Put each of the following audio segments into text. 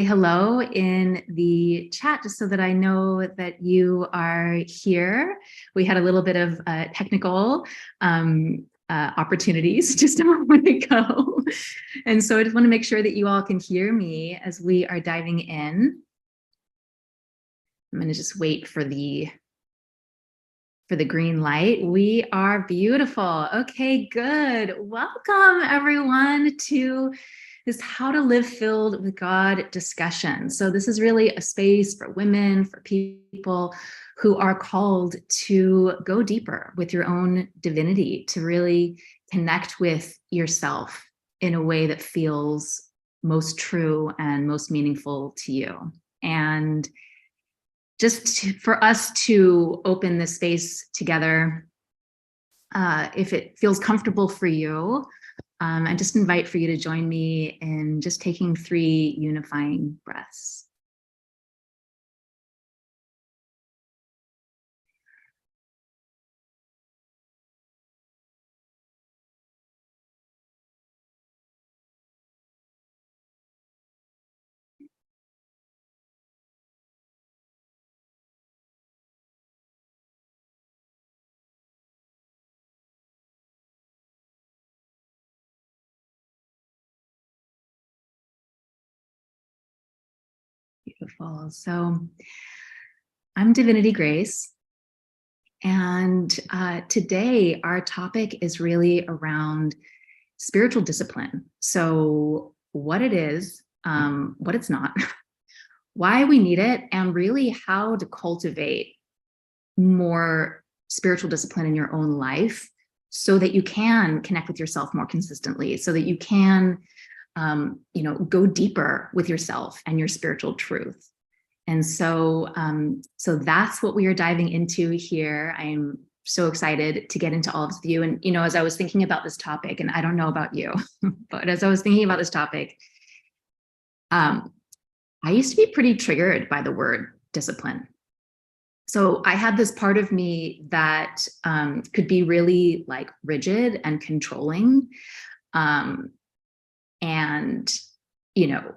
hello in the chat just so that I know that you are here. We had a little bit of technical opportunities just a moment ago. And so I just want to make sure that you all can hear me as we are diving in. I'm going to just wait for the green light. We are beautiful. Okay, good. Welcome everyone to this How to Live Filled with God discussion. So this is really a space for women, for people who are called to go deeper with your own divinity, to really connect with yourself in a way that feels most true and most meaningful to you. And for us to open this space together, if it feels comfortable for you, I just invite for you to join me in just taking 3 unifying breaths. Beautiful. So I'm Divinity Grace. And today our topic is really around spiritual discipline. So what it is, what it's not, why we need it, and really how to cultivate more spiritual discipline in your own life so that you can connect with yourself more consistently, so that you can go deeper with yourself and your spiritual truth. And so that's what we are diving into here. I'm so excited to get into all of you. And, as I was thinking about this topic, and I don't know about you, but as I was thinking about this topic, I used to be pretty triggered by the word discipline. So I had this part of me that could be really like rigid and controlling. And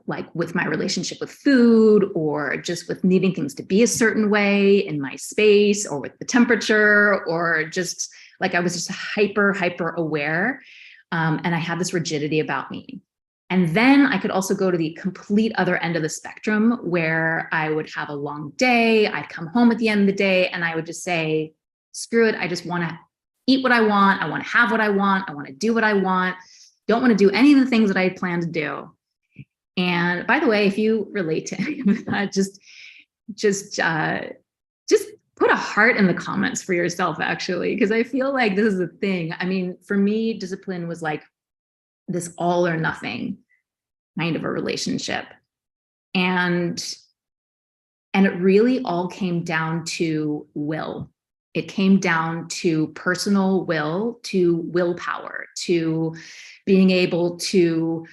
like with my relationship with food, or just with needing things to be a certain way in my space, or with the temperature, or just like I was just hyper aware. And I had this rigidity about me. And then I could also go to the complete other end of the spectrum where I would have a long day. I'd come home at the end of the day and I would just say, screw it. I just want to eat what I want. I want to have what I want. I want to do what I want. Don't want to do any of the things that I had planned to do. And by the way, if you relate to any of that, just put a heart in the comments for yourself, actually, because I feel like this is a thing. I mean, for me, discipline was like this all or nothing kind of a relationship. And it really all came down to will. It came down to personal will, to willpower, to being able to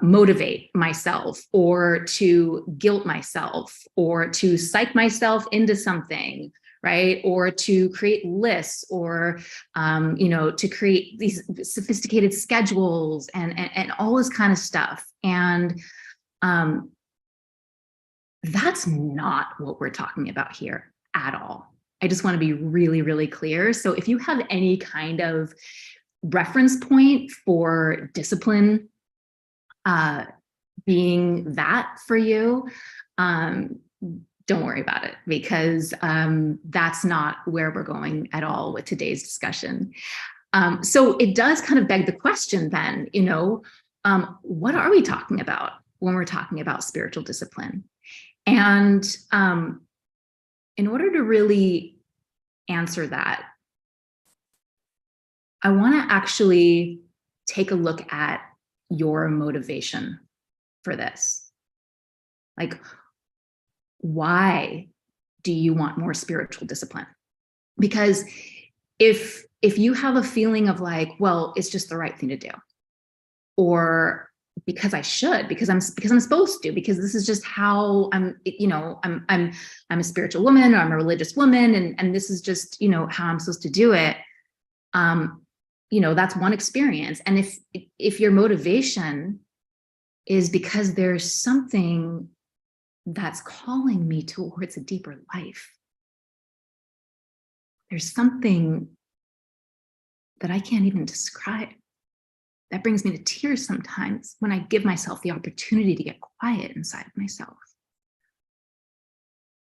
motivate myself, or to guilt myself, or to psych myself into something, right? Or to create lists, or to create these sophisticated schedules and all this kind of stuff. And that's not what we're talking about here at all. I just want to be really, really clear. So if you have any kind of reference point for discipline being that for you, don't worry about it, because that's not where we're going at all with today's discussion. So it does kind of beg the question then, what are we talking about when we're talking about spiritual discipline? And in order to really answer that, I want to actually take a look at your motivation for this. Like, why do you want more spiritual discipline? Because if you have a feeling of like, well, it's just the right thing to do, or because I should, because I'm supposed to, because this is just how I'm a spiritual woman, or I'm a religious woman, and this is just, how I'm supposed to do it. That's one experience. And if your motivation is because there's something that's calling me towards a deeper life. There's something that I can't even describe that brings me to tears sometimes when I give myself the opportunity to get quiet inside of myself.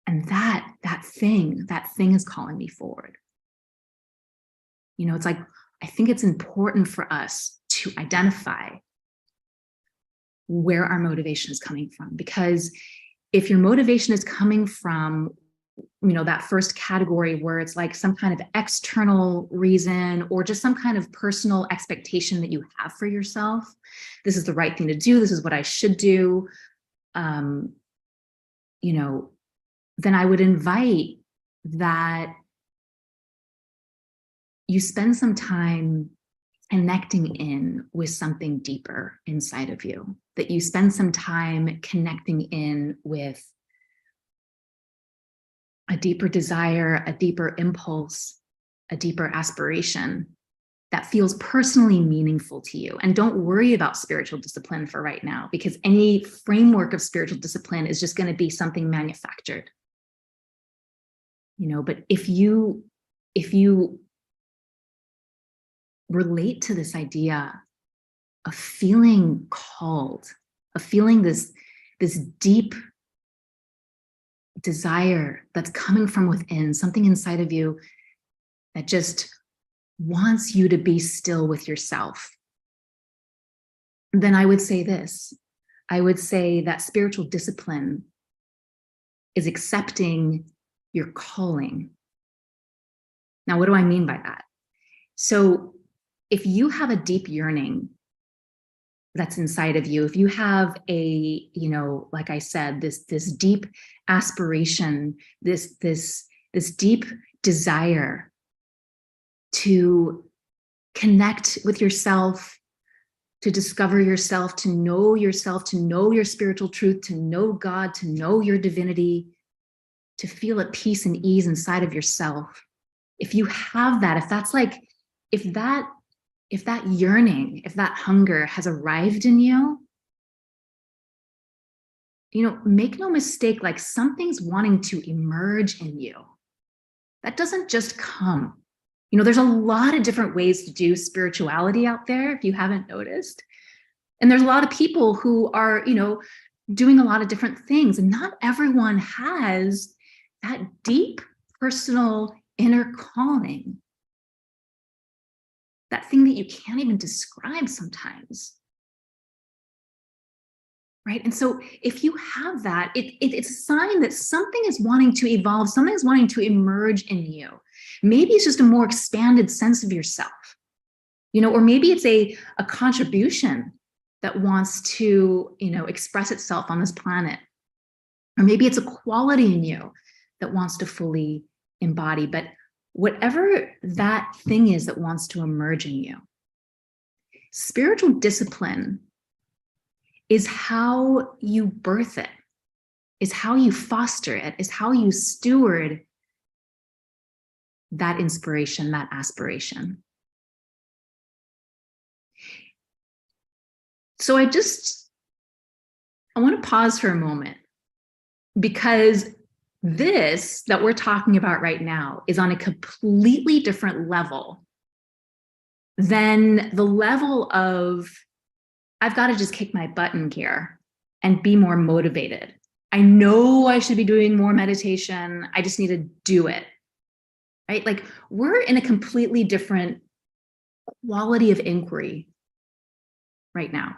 And that thing is calling me forward. You know, it's like, I think it's important for us to identify where our motivation is coming from, because if your motivation is coming from, you know, that first category where it's like some kind of external reason or just some kind of personal expectation that you have for yourself, this is the right thing to do, this is what I should do, you know, then I would invite that you spend some time connecting in with something deeper inside of you, that you spend some time connecting in with a deeper desire, a deeper impulse, a deeper aspiration that feels personally meaningful to you. And don't worry about spiritual discipline for right now, because any framework of spiritual discipline is just going to be something manufactured. You know, but if you relate to this idea of feeling called, of feeling this deep desire that's coming from within, something inside of you that just wants you to be still with yourself, then I would say this. I would say that spiritual discipline is accepting your calling. Now, what do I mean by that? So if you have a deep yearning that's inside of you, if you have a, you know, like I said, this deep aspiration, this deep desire to connect with yourself, to discover yourself, to know your spiritual truth, to know God, to know your divinity, to feel at peace and ease inside of yourself. If you have that, if that yearning, if that hunger has arrived in you, you know, make no mistake, like something's wanting to emerge in you. That doesn't just come. You know, there's a lot of different ways to do spirituality out there, if you haven't noticed. And there's a lot of people who are, you know, doing a lot of different things. And not everyone has that deep personal inner calling, that thing that you can't even describe sometimes. Right? And so if you have that, it's a sign that something is wanting to evolve, something is wanting to emerge in you. Maybe it's just a more expanded sense of yourself, you know, or maybe it's a contribution that wants to, you know, express itself on this planet. Or maybe it's a quality in you that wants to fully embody. But whatever that thing is that wants to emerge in you, spiritual discipline is how you birth it, is how you foster it, is how you steward that inspiration, that aspiration. So I want to pause for a moment, because this that we're talking about right now is on a completely different level than the level of, I've got to just kick my butt in gear and be more motivated. I know I should be doing more meditation. I just need to do it. Right? Like, we're in a completely different quality of inquiry right now,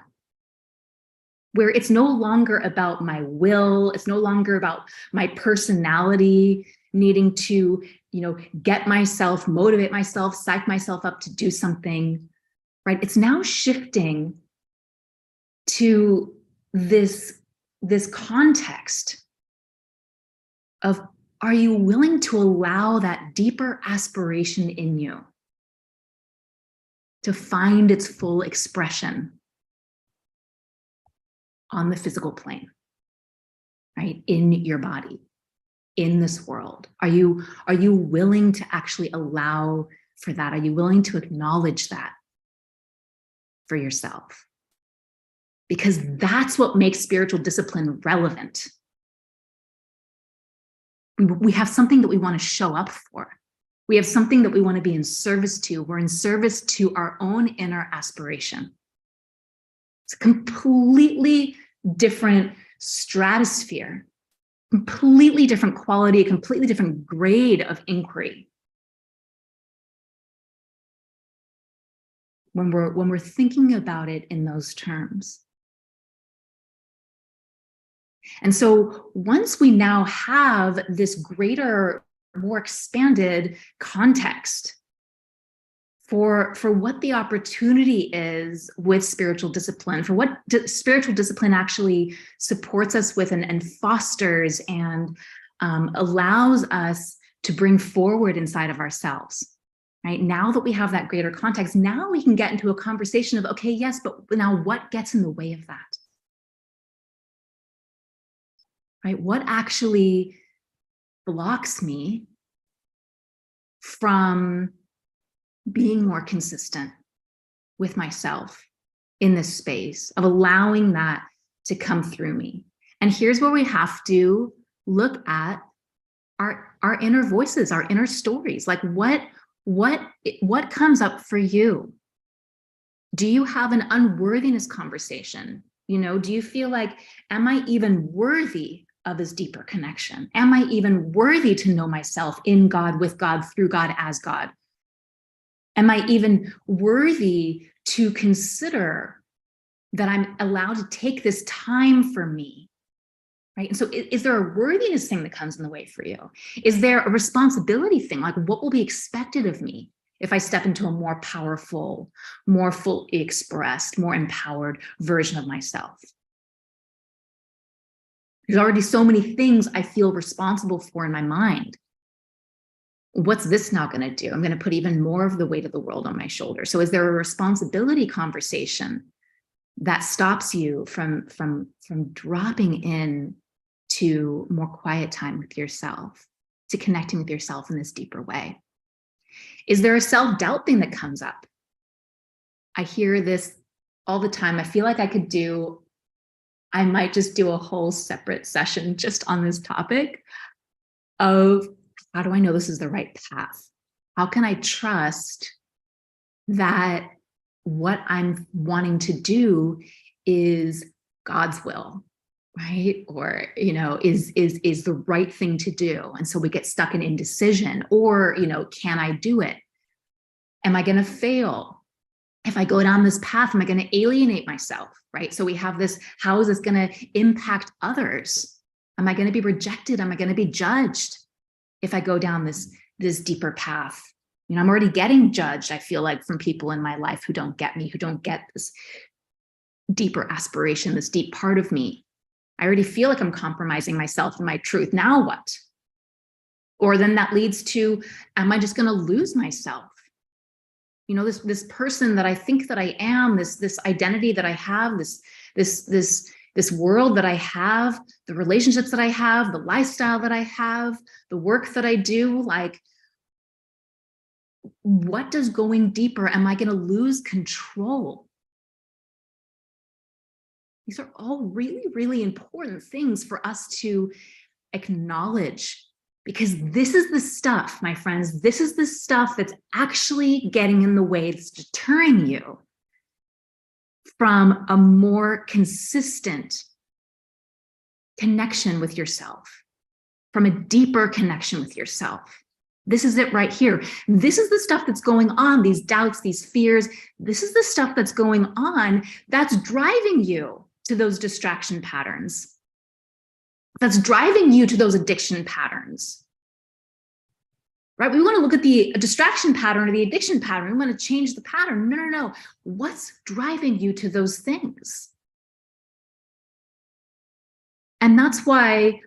where it's no longer about my will. It's no longer about my personality needing to, you know, get myself, motivate myself, psych myself up to do something, right? It's now shifting to this context of, are you willing to allow that deeper aspiration in you to find its full expression on the physical plane, right? In your body, in this world. Are you willing to actually allow for that? Are you willing to acknowledge that for yourself? Because that's what makes spiritual discipline relevant. We have something that we want to show up for. We have something that we want to be in service to. We're in service to our own inner aspiration. It's a completely different stratosphere, completely different quality, a completely different grade of inquiry. When we're thinking about it in those terms. And so once we now have this greater, more expanded context for what the opportunity is with spiritual discipline, for what spiritual discipline actually supports us with and fosters and allows us to bring forward inside of ourselves, right? Now that we have that greater context, now we can get into a conversation of, okay, yes, but now what gets in the way of that? Right? What actually blocks me from being more consistent with myself in this space of allowing that to come through me? And here's where we have to look at our inner voices, our inner stories. Like what comes up for you? Do you have an unworthiness conversation? You know, do you feel like, am I even worthy of this deeper connection? Am I even worthy to know myself in God, with God, through God, as God? Am I even worthy to consider that I'm allowed to take this time for me? Right? And so is there a worthiness thing that comes in the way for you? Is there a responsibility thing? Like, what will be expected of me if I step into a more powerful, more fully expressed, more empowered version of myself? There's already so many things I feel responsible for in my mind. What's this now going to do? I'm going to put even more of the weight of the world on my shoulders. So is there a responsibility conversation that stops you from dropping in to more quiet time with yourself, to connecting with yourself in this deeper way? Is there a self-doubt thing that comes up? I hear this all the time. I feel like I might just do a whole separate session just on this topic of, how do I know this is the right path? How can I trust that what I'm wanting to do is God's will, right? Or, you know, is the right thing to do? And so we get stuck in indecision, or, you know, can I do it? Am I going to fail? If I go down this path, am I going to alienate myself, right? So we have this, how is this going to impact others? Am I going to be rejected? Am I going to be judged if I go down this deeper path? You know, I'm already getting judged, I feel like, from people in my life who don't get me, who don't get this deeper aspiration, this deep part of me. I already feel like I'm compromising myself and my truth. Now what? Or then that leads to, am I just going to lose myself? You know, this person that I think that I am, this identity that I have, this world that I have, the relationships that I have, the lifestyle that I have, the work that I do, like, what does going deeper, am I going to lose control? These are all really, really important things for us to acknowledge, because this is the stuff, my friends, this is the stuff that's actually getting in the way, that's deterring you from a more consistent connection with yourself, from a deeper connection with yourself. This is it right here. This is the stuff that's going on, these doubts, these fears. This is the stuff that's going on that's driving you to those distraction patterns, that's driving you to those addiction patterns, right? We want to look at the distraction pattern or the addiction pattern. We want to change the pattern. No. What's driving you to those things? And that's why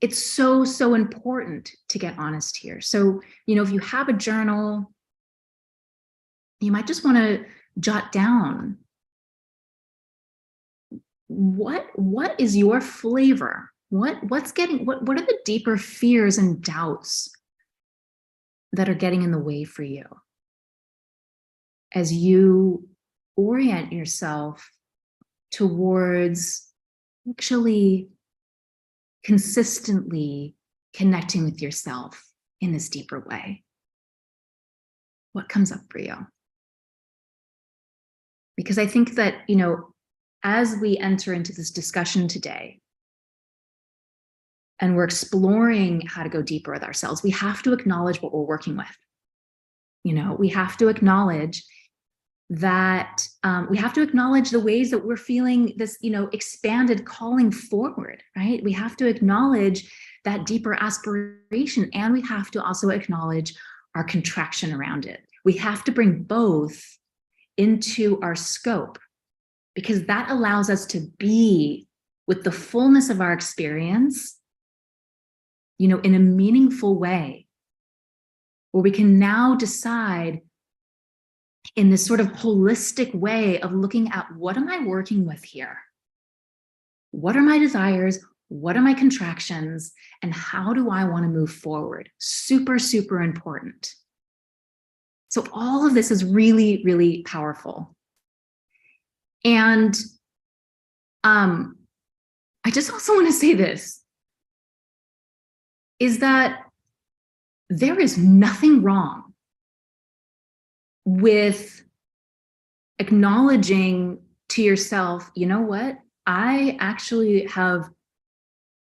it's so, so important to get honest here. So, you know, if you have a journal, you might just want to jot down, what is your flavor? What are the deeper fears and doubts that are getting in the way for you as you orient yourself towards actually consistently connecting with yourself in this deeper way? What comes up for you? Because I think that, as we enter into this discussion today, and we're exploring how to go deeper with ourselves, we have to acknowledge what we're working with. We have to acknowledge that we have to acknowledge the ways that we're feeling this, expanded calling forward, right? We have to acknowledge that deeper aspiration, and we have to also acknowledge our contraction around it. We have to bring both into our scope, because that allows us to be with the fullness of our experience, in a meaningful way, where we can now decide in this sort of holistic way of looking at, what am I working with here? What are my desires? What are my contractions? And how do I want to move forward? Super, super important. So all of this is really, really powerful. And I just also want to say this, is that there is nothing wrong with acknowledging to yourself, you know what? I actually have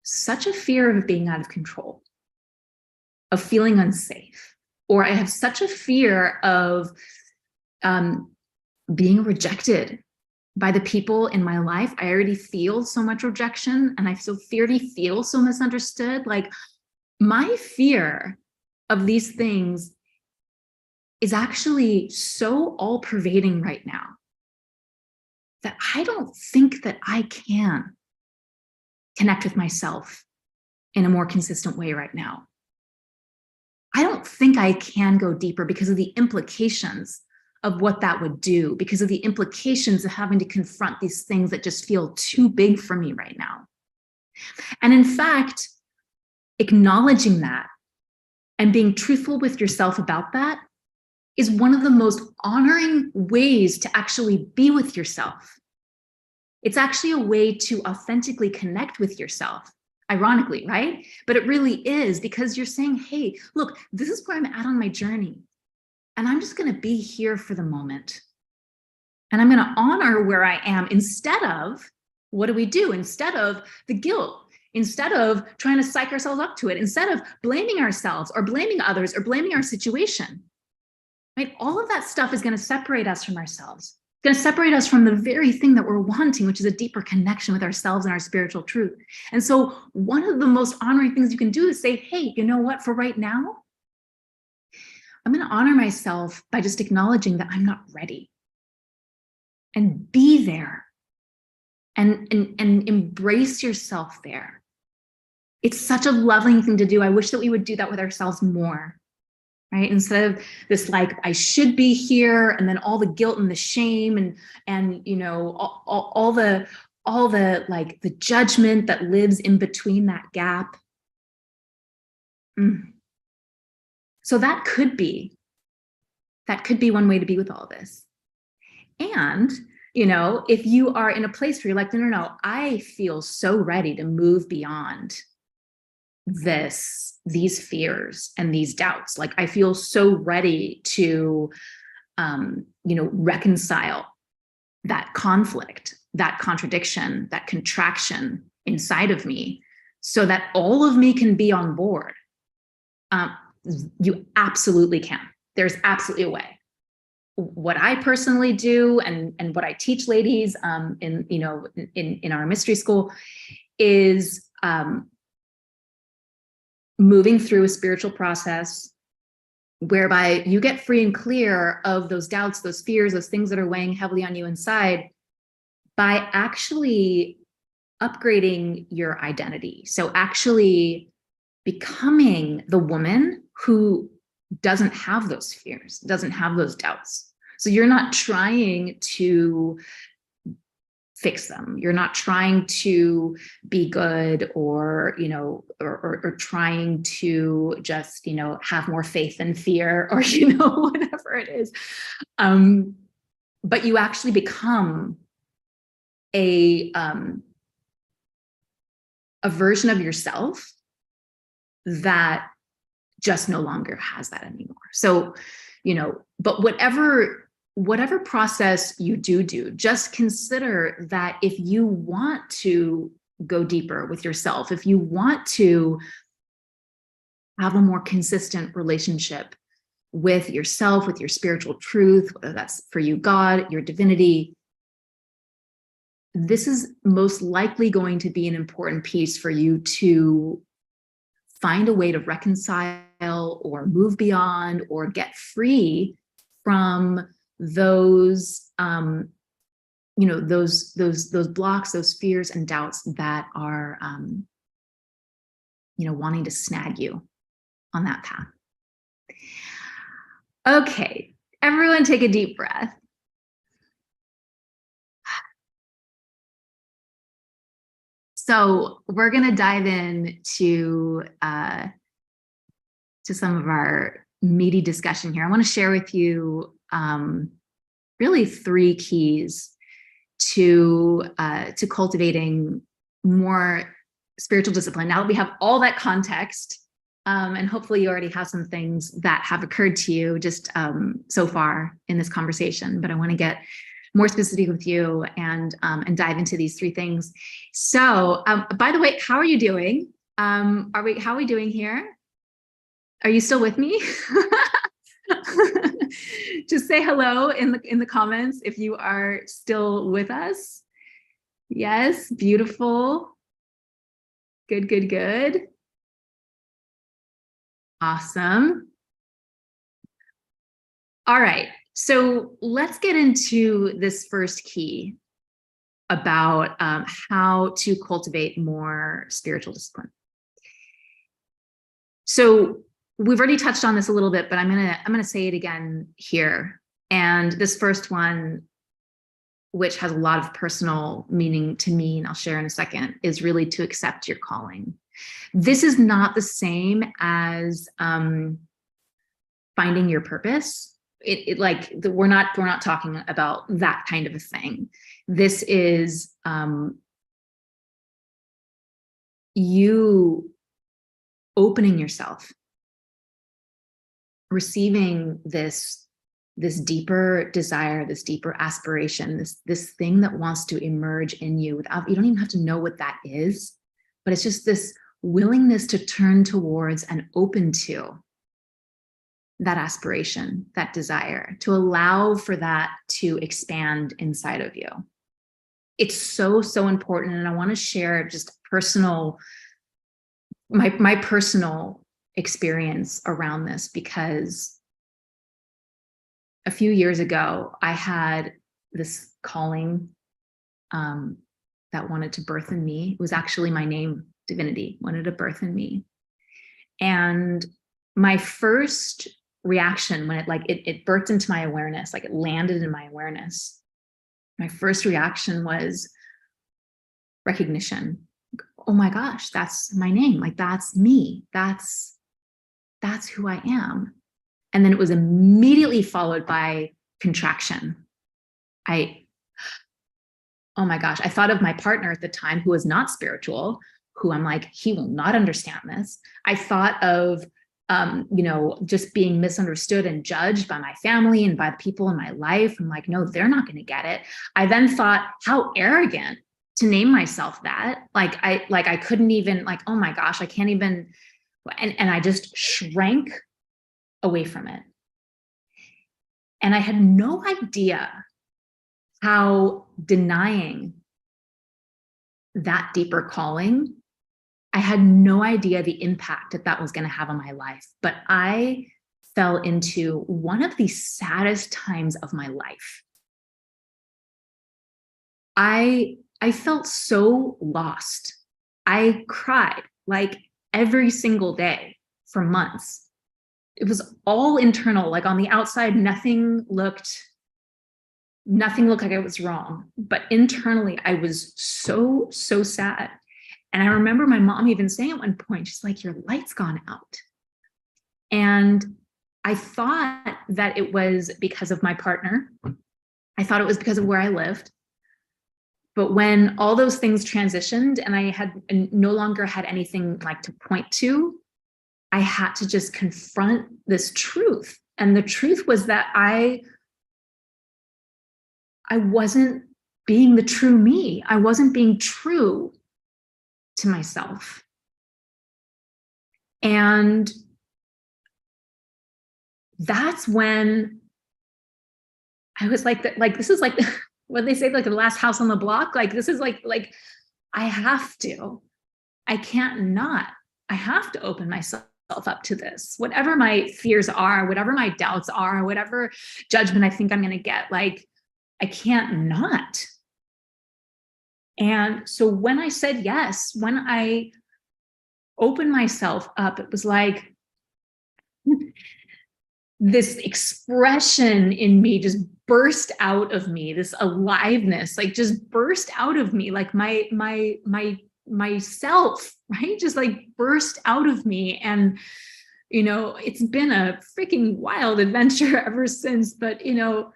such a fear of being out of control, of feeling unsafe, or I have such a fear of being rejected by the people in my life. I already feel so much rejection, and I already feel so misunderstood. Like, my fear of these things is actually so all-pervading right now that I don't think that I can connect with myself in a more consistent way right now. I don't think I can go deeper because of the implications of what that would do, because of the implications of having to confront these things that just feel too big for me right now. And in fact, acknowledging that and being truthful with yourself about that is one of the most honoring ways to actually be with yourself. It's actually a way to authentically connect with yourself, ironically, right? But it really is, because you're saying, hey, look, this is where I'm at on my journey, and I'm just going to be here for the moment. And I'm going to honor where I am, instead of, what do? Instead of the guilt, instead of trying to psych ourselves up to it, instead of blaming ourselves or blaming others or blaming our situation, right? All of that stuff is going to separate us from ourselves. It's going to separate us from the very thing that we're wanting, which is a deeper connection with ourselves and our spiritual truth. And so one of the most honoring things you can do is say, hey, you know what? For right now, I'm going to honor myself by just acknowledging that I'm not ready, and be there and embrace yourself there. It's such a loving thing to do. I wish that we would do that with ourselves more, right? Instead of this, like, I should be here, and then all the guilt and the shame and all the like the judgment that lives in between that gap. So that could be one way to be with all this. And if you are in a place where you're like, no, I feel so ready to move beyond these fears and these doubts. Like, I feel so ready to, reconcile that conflict, that contradiction, that contraction inside of me, so that all of me can be on board. You absolutely can. There's absolutely a way. What I personally do, and what I teach ladies in our mystery school, is moving through a spiritual process whereby you get free and clear of those doubts, those fears, those things that are weighing heavily on you inside, by actually upgrading your identity. So actually becoming the woman who doesn't have those fears, doesn't have those doubts. So you're not trying to fix them. You're not trying to be good, or trying to just, have more faith than fear, or, whatever it is. But you actually become a a version of yourself that just no longer has that anymore. So, but whatever process you do, just consider that if you want to go deeper with yourself, if you want to have a more consistent relationship with yourself, with your spiritual truth, whether that's for you, God, your divinity, this is most likely going to be an important piece for you to find a way to reconcile or move beyond or get free from those those blocks, those fears and doubts that are wanting to snag you on that path. Okay, everyone take a deep breath. So we're going to dive in to some of our meaty discussion here. I want to share with you really 3 keys to cultivating more spiritual discipline. Now that we have all that context, and hopefully you already have some things that have occurred to you just so far in this conversation, but I want to get more specific with you and dive into these 3 things. So, by the way, how are you doing? How are we doing here? Are you still with me? Just say hello in the comments if you are still with us. Yes, beautiful. Good. Awesome. All right. So let's get into this first key about how to cultivate more spiritual discipline. So we've already touched on this a little bit, but I'm gonna say it again here. And this first one, which has a lot of personal meaning to me, and I'll share in a second, is really to accept your calling. This is not the same as finding your purpose. We're not talking about that kind of a thing. This is you opening yourself, receiving this deeper desire, this deeper aspiration, this thing that wants to emerge in you without, you don't even have to know what that is, but it's just this willingness to turn towards and open to that aspiration, that desire, to allow for that to expand inside of you. It's so important. And I want to share just my personal experience around this, because a few years ago, I had this calling that wanted to birth in me. It was actually my name, divinity, wanted to birth in me. And my first reaction when it birthed into my awareness, like it landed in my awareness, my first reaction was recognition. Oh my gosh, that's my name. Like, that's me. That's who I am. And then it was immediately followed by contraction. Oh my gosh, I thought of my partner at the time who was not spiritual, who I'm like, he will not understand this. I thought of, just being misunderstood and judged by my family and by the people in my life. I'm like, no, they're not going to get it. I then thought, how arrogant to name myself that. I couldn't even, oh my gosh, I can't even. And I just shrank away from it. And I had no idea how denying that deeper calling, I had no idea the impact that was going to have on my life. But I fell into one of the saddest times of my life. I felt so lost. I cried like every single day for months. It was all internal. Like on the outside, nothing looked like it was wrong. But internally, I was so sad. And I remember my mom even saying at one point, she's like, your light's gone out. And I thought that it was because of my partner. I thought it was because of where I lived. But when all those things transitioned and I had no longer had anything like to point to, I had to just confront this truth. And the truth was that I wasn't being the true me. I wasn't being true to myself. And that's when I was like, this is like what they say, like the last house on the block. Like, this is like I have to, I can't not, I have to open myself up to this, whatever my fears are, whatever my doubts are, whatever judgment I think I'm going to get, like, I can't not. And so when I said yes, when I opened myself up, it was like this expression in me just burst out of me, this aliveness, like just burst out of me, like myself, right? Just like burst out of me. And, you know, it's been a freaking wild adventure ever since, but, you know,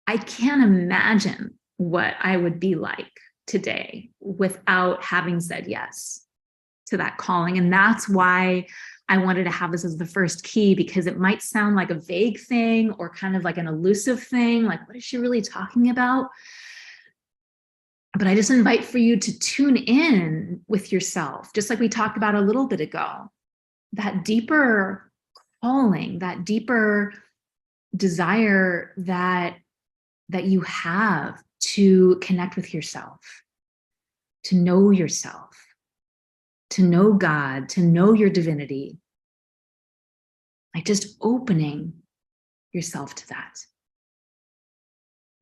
I can't imagine what I would be like today without having said yes to that calling. And that's why I wanted to have this as the first key, because it might sound like a vague thing or kind of like an elusive thing. Like, what is she really talking about? But I just invite for you to tune in with yourself, just like we talked about a little bit ago, that deeper calling, that deeper desire that you have to connect with yourself, to know yourself, to know God, to know your divinity. Like just opening yourself to that,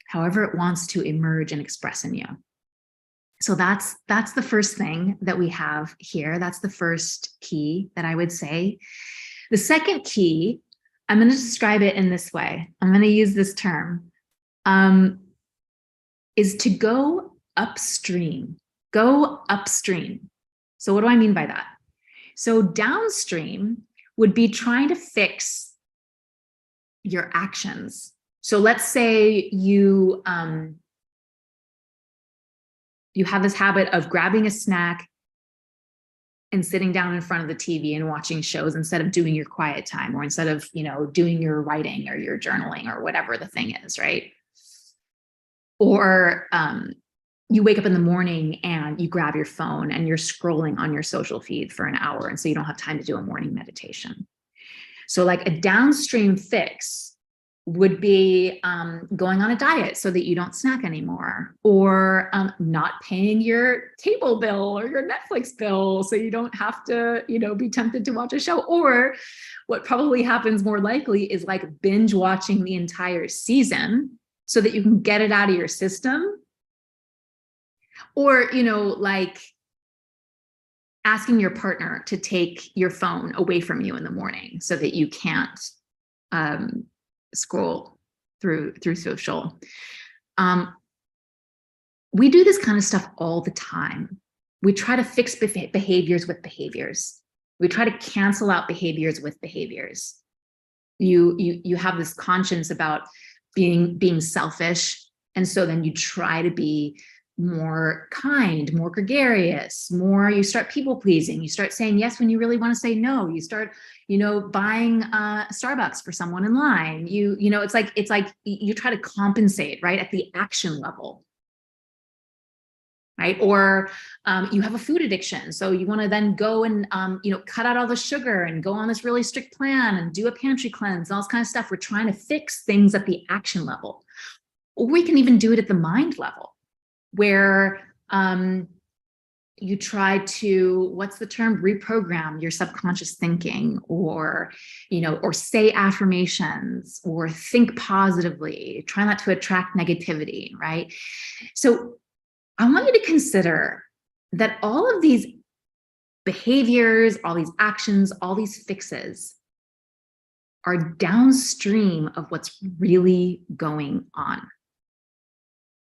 however it wants to emerge and express in you. So that's the first thing that we have here. That's the first key that I would say. The second key, I'm going to describe it in this way. I'm going to use this term, is to go upstream. Go upstream. So what do I mean by that? So downstream would be trying to fix your actions. So let's say you have this habit of grabbing a snack and sitting down in front of the TV and watching shows instead of doing your quiet time, or instead of, you know, doing your writing or your journaling or whatever the thing is, right? Or you wake up in the morning and you grab your phone and you're scrolling on your social feed for an hour, and so you don't have time to do a morning meditation. So like a downstream fix would be going on a diet so that you don't snack anymore, or not paying your cable bill or your Netflix bill so you don't have to, you know, be tempted to watch a show. Or what probably happens more likely is like binge watching the entire season so that you can get it out of your system. Or, you know, like asking your partner to take your phone away from you in the morning so that you can't scroll through social. We do this kind of stuff all the time. We try to fix behaviors with behaviors. We try to cancel out behaviors with behaviors. You have this conscience about being selfish, and so then you try to be more kind, more gregarious, more, you start people pleasing, you start saying yes when you really want to say no, you start, you know, buying Starbucks for someone in line, you know, it's like you try to compensate, right, at the action level, right? Or you have a food addiction, so you want to then go and you know, cut out all the sugar and go on this really strict plan and do a pantry cleanse and all this kind of stuff. We're trying to fix things at the action level, or we can even do it at the mind level, where you try to, what's the term, reprogram your subconscious thinking, or, you know, or say affirmations, or think positively, try not to attract negativity, right? So I want you to consider that all of these behaviors, all these actions, all these fixes are downstream of what's really going on.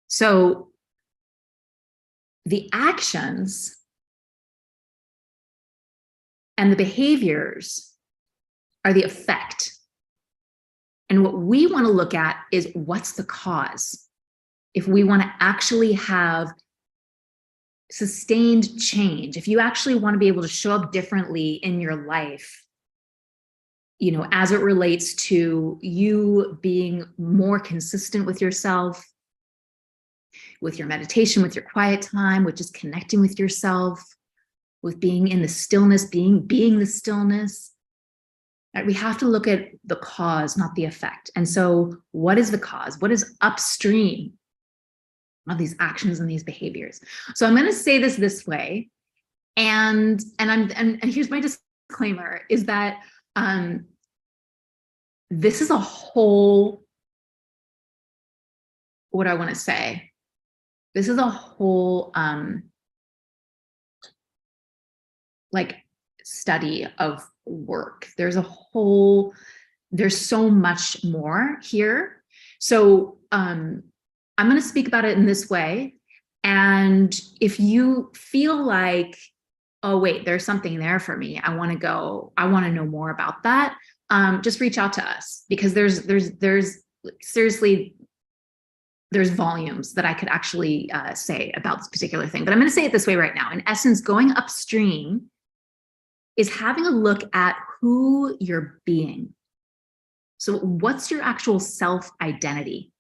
So the actions and the behaviors are the effect. And what we want to look at is, what's the cause? if we want to actually have sustained change, if you actually want to be able to show up differently in your life, as it relates to you being more consistent with yourself, with your meditation, with your quiet time, with just connecting with yourself, with being in the stillness, being the stillness, right? We have to look at the cause, not the effect. And so what is the cause? What is upstream of these actions and these behaviors? So I'm going to say this way, and here's my disclaimer, is that this is a whole, what do I want to say? This is a whole like study of work. There's so much more here. So I'm going to speak about it in this way. And if you feel like, oh, wait, there's something there for me, I want to know more about that, just reach out to us, because there's seriously, there's volumes that I could actually say about this particular thing. But I'm going to say it this way right now. In essence, going upstream is having a look at who you're being. So what's your actual self-identity?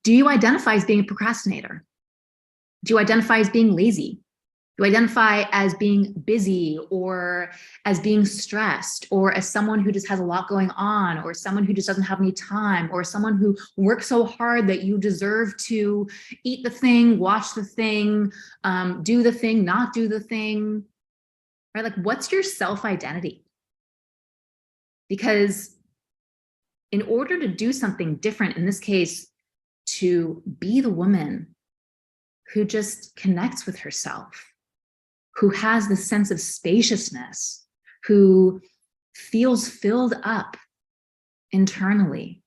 Do you identify as being a procrastinator? Do you identify as being lazy? Do you identify as being busy, or as being stressed, or as someone who just has a lot going on, or someone who just doesn't have any time, or someone who works so hard that you deserve to eat the thing, watch the thing, do the thing, not do the thing, right? Like, what's your self-identity? Because in order to do something different, in this case, to be the woman who just connects with herself, who has the sense of spaciousness, who feels filled up internally,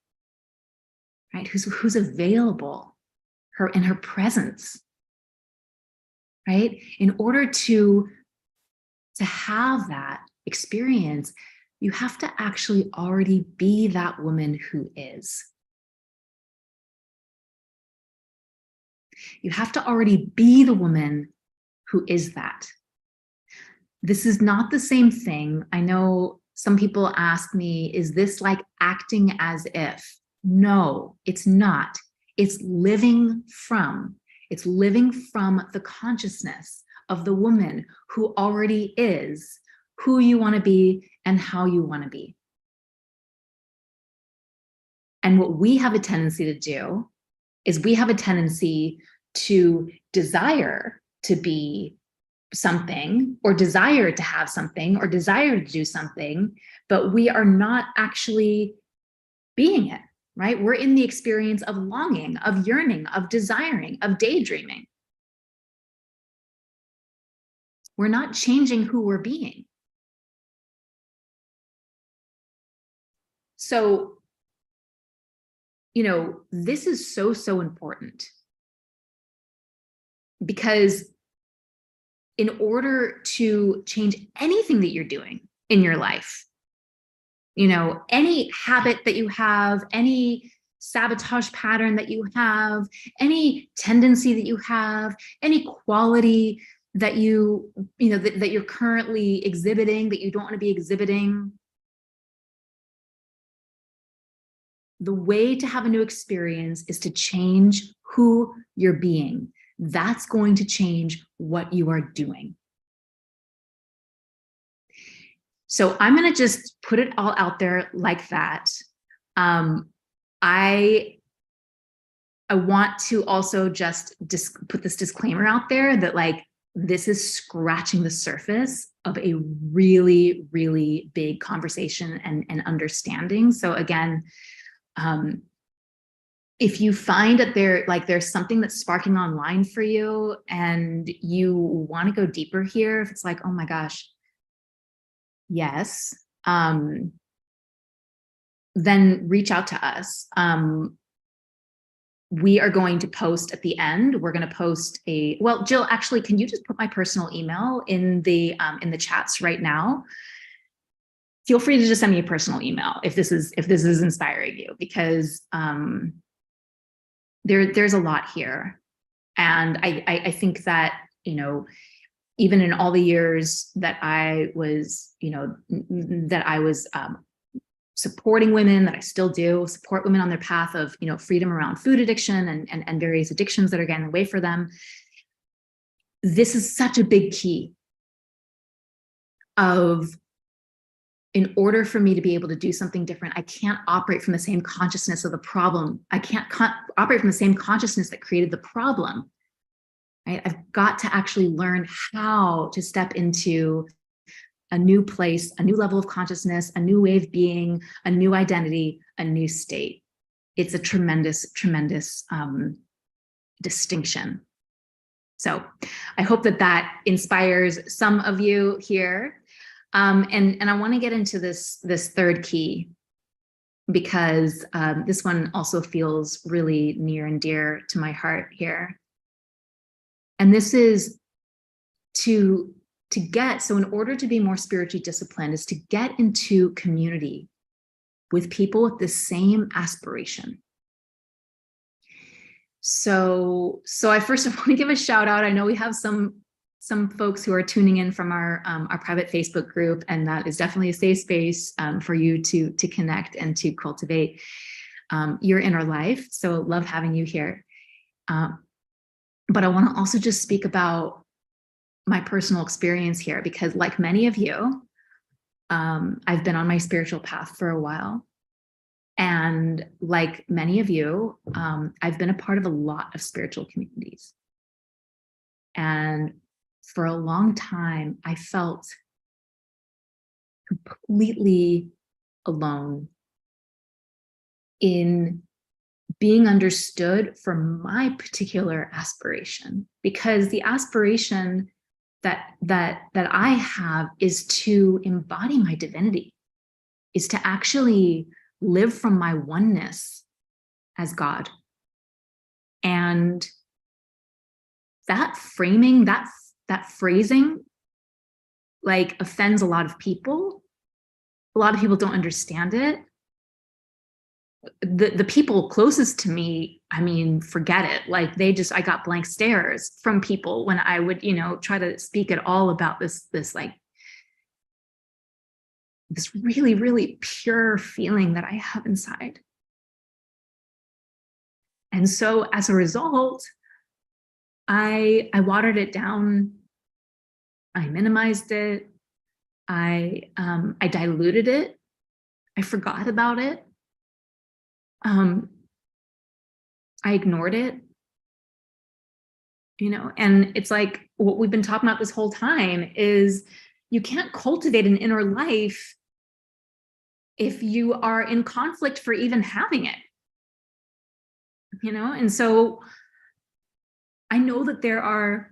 right? Who's available in her presence, right? In order to have that experience, you have to actually already be that woman who is. You have to already be the woman who is that. This is not the same thing. I know some people ask me, is this like acting as if? No, it's not. It's living from the consciousness of the woman who already is who you want to be and how you want to be. And what we have a tendency to do is we have a tendency to desire to be something, or desire to have something, or desire to do something, but we are not actually being it, right? We're in the experience of longing, of yearning, of desiring, of daydreaming. We're not changing who we're being. So, this is so important, because in order to change anything that you're doing in your life, any habit that you have, any sabotage pattern that you have, any tendency that you have, any quality that that you're currently exhibiting that you don't want to be exhibiting, the way to have a new experience is to change who you're being. That's going to change what you are doing. So I'm going to just put it all out there like that. I want to also just put this disclaimer out there that, like, this is scratching the surface of a really, really big conversation and understanding. So again, if you find that there's something that's sparking online for you and you want to go deeper here, if it's like, oh my gosh, yes, then reach out to us. We are going to post at the end. We're going to post well, Jill, actually, can you just put my personal email in the chats right now? Feel free to just send me a personal email if this is inspiring you, because there's a lot here. And I think that, even in all the years that I was, supporting women, that I still do support women on their path of, freedom around food addiction and various addictions that are getting away for them. This is such a big key of, in order for me to be able to do something different, I can't operate from the same consciousness of the problem. I can't operate from the same consciousness that created the problem. Right? I've got to actually learn how to step into a new place, a new level of consciousness, a new way of being, a new identity, a new state. It's a tremendous, tremendous distinction. So I hope that inspires some of you here. And I want to get into this third key, because this one also feels really near and dear to my heart here. And this is to get, so in order to be more spiritually disciplined, is to get into community with people with the same aspiration. So I first want to give a shout out. I know we have some folks who are tuning in from our private Facebook group, and that is definitely a safe space for you to connect and to cultivate your inner life. So love having you here. But I want to also just speak about my personal experience here, because like many of you, I've been on my spiritual path for a while. And like many of you, I've been a part of a lot of spiritual communities. And for a long time, I felt completely alone in being understood for my particular aspiration, because the aspiration that I have is to embody my divinity, is to actually live from my oneness as God. And that framing, that phrasing, like, offends a lot of people. A lot of people don't understand it. The people closest to me, I mean, forget it. Like, I got blank stares from people when I would, try to speak at all about this really, really pure feeling that I have inside. And so as a result, I watered it down. I minimized it. I diluted it. I forgot about it. I ignored it, and it's like what we've been talking about this whole time is you can't cultivate an inner life if you are in conflict for even having it, and so I know that there are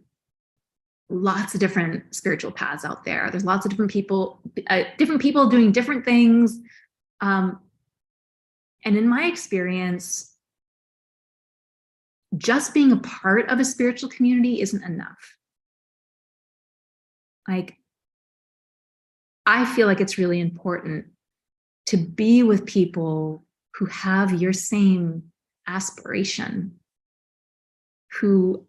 lots of different spiritual paths out there. There's lots of different people doing different things. And in my experience, just being a part of a spiritual community isn't enough. Like, I feel like it's really important to be with people who have your same aspiration, who,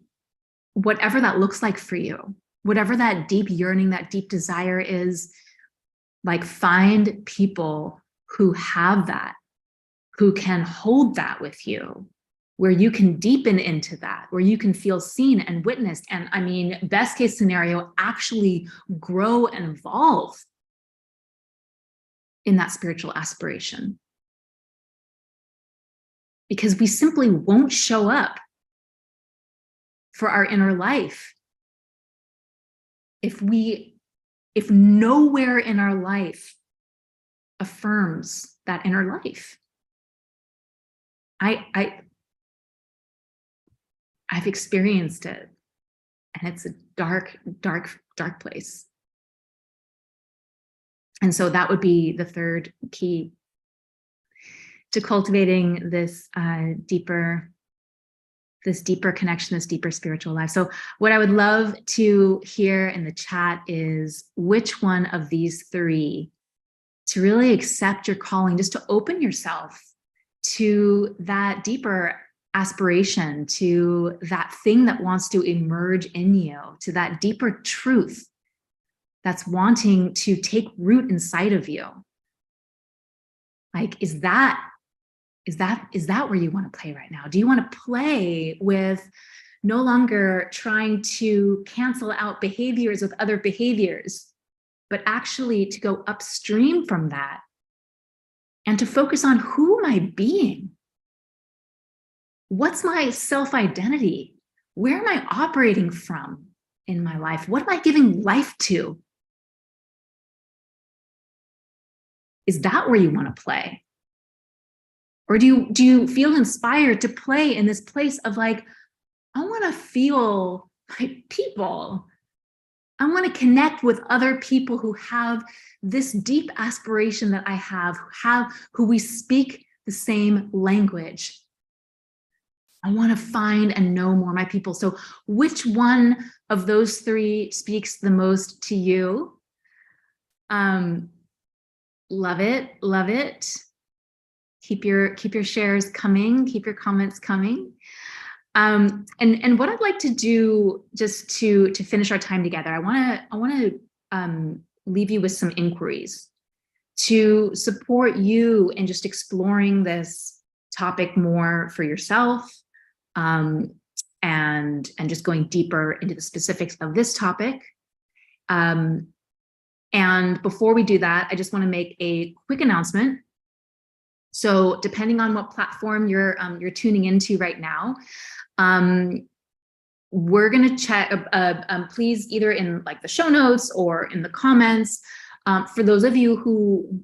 whatever that looks like for you, whatever that deep yearning, that deep desire is, like, find people who have that, who can hold that with you, where you can deepen into that, where you can feel seen and witnessed. And I mean, best case scenario, actually grow and evolve in that spiritual aspiration. Because we simply won't show up for our inner life if nowhere in our life affirms that inner life. I've experienced it, and it's a dark, dark, dark place. And so that would be the third key to cultivating this deeper connection, this deeper spiritual life. So what I would love to hear in the chat is which one of these three to really accept your calling, just to open yourself to that deeper aspiration, to that thing that wants to emerge in you, to that deeper truth that's wanting to take root inside of you. Like, is that where you want to play right now? Do you want to play with no longer trying to cancel out behaviors with other behaviors, but actually to go upstream from that and to focus on who am I being? What's my self-identity? Where am I operating from in my life? What am I giving life to? Is that where you want to play? Or do you feel inspired to play in this place of like, I want to feel like people. I want to connect with other people who have this deep aspiration that I have, who we speak the same language. I want to find and know more of my people. So which one of those three speaks the most to you? Love it, love it. Keep your shares coming, keep your comments coming. And what I'd like to do, just to finish our time together, I want to leave you with some inquiries to support you in just exploring this topic more for yourself, and just going deeper into the specifics of this topic. And before we do that, I just want to make a quick announcement. So depending on what platform you're tuning into right now, we're going to check, please, either in like the show notes or in the comments, for those of you who,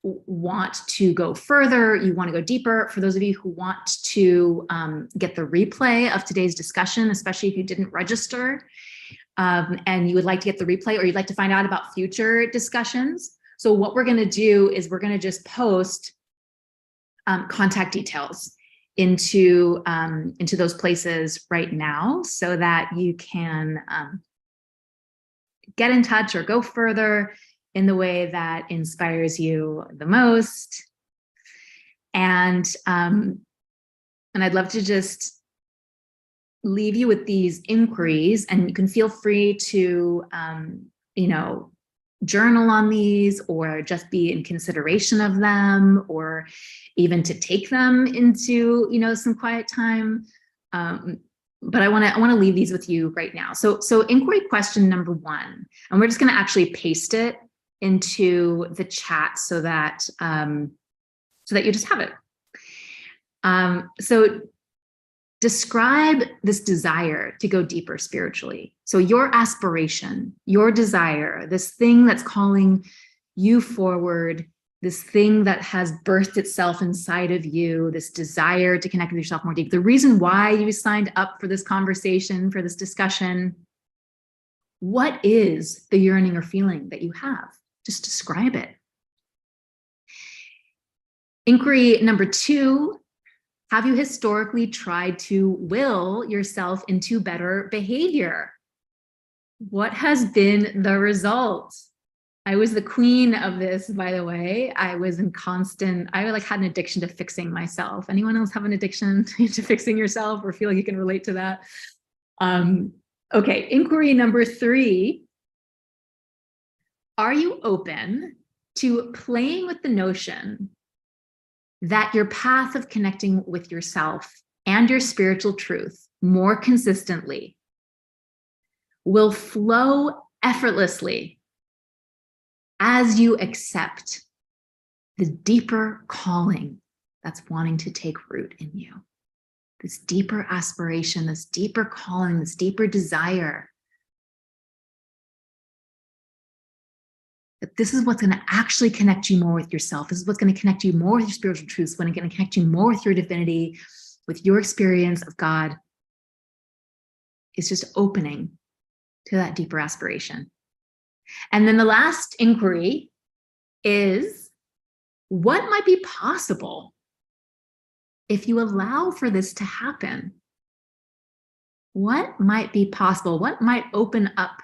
want to go further, you want to go deeper, for those of you who want to get the replay of today's discussion, especially if you didn't register, and you would like to get the replay, or you'd like to find out about future discussions. So what we're going to do is we're going to just post contact details into those places right now, so that you can get in touch or go further in the way that inspires you the most. And I'd love to just leave you with these inquiries, and you can feel free to journal on these, or just be in consideration of them, or even to take them into some quiet time. But I want to leave these with you right now. So inquiry question number 1, and we're just going to actually paste it into the chat so that you just have it. So describe this desire to go deeper spiritually. So your aspiration, your desire, this thing that's calling you forward, this thing that has birthed itself inside of you, this desire to connect with yourself more deep. The reason why you signed up for this conversation, for this discussion, what is the yearning or feeling that you have? Just describe it. Inquiry number 2, have you historically tried to will yourself into better behavior? What has been the result? I was the queen of this, by the way. I was in constant, I had an addiction to fixing myself. Anyone else have an addiction to fixing yourself, or feel like you can relate to that? Okay, inquiry number 3. Are you open to playing with the notion that your path of connecting with yourself and your spiritual truth more consistently will flow effortlessly as you accept the deeper calling that's wanting to take root in you? This deeper aspiration, this deeper calling, this deeper desire. That this is what's going to actually connect you more with yourself. This is what's going to connect you more with your spiritual truths, what's going to connect you more with your divinity, with your experience of God. It's just opening to that deeper aspiration. And then the last inquiry is, what might be possible if you allow for this to happen? What might be possible? What might open up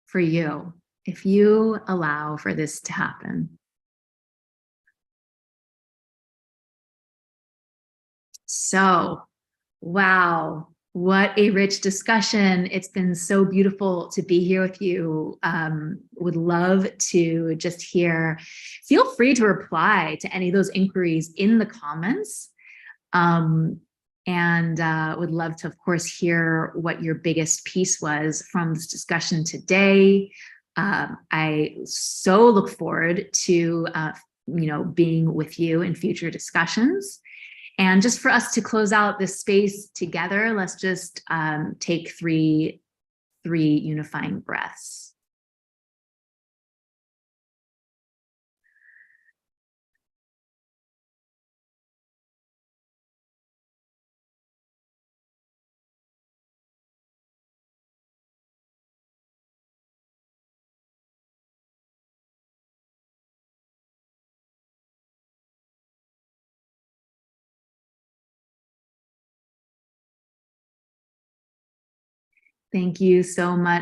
for you if you allow for this to happen? So Wow, what a rich discussion. It's been so beautiful to be here with you. Would love to just hear, feel free to reply to any of those inquiries in the comments. Um, and would love to, of course, hear what your biggest piece was from this discussion today. I so look forward to being with you in future discussions. And just for us to close out this space together, let's just take three unifying breaths. Thank you so much.